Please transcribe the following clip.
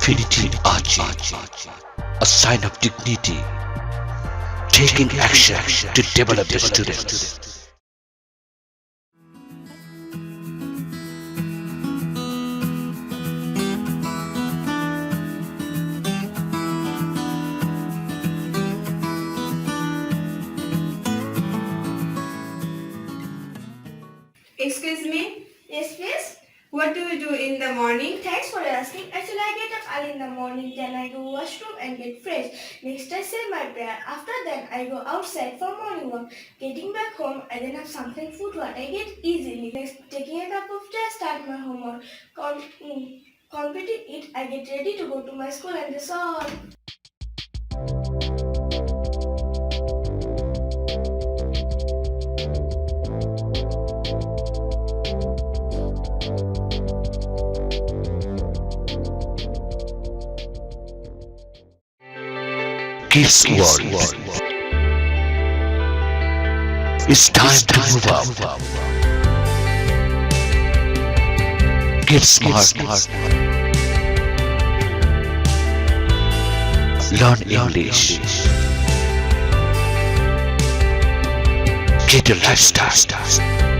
Infinity Ahzee, a sign of dignity, taking action to develop the students. Excuse me? Yes, please. What do you do in the morning? Thanks for asking. Actually, I get up early in the morning, then I go washroom and get fresh. Next, I say my prayer. After that, I go outside for morning walk. Getting back home, I then have something food what I get easily. Next, taking a cup of tea, start my homework. Completing it, I get ready to go to my school and that's all. Kids World. It's time to move up. Get smart. Learn English. Get a lifestyle.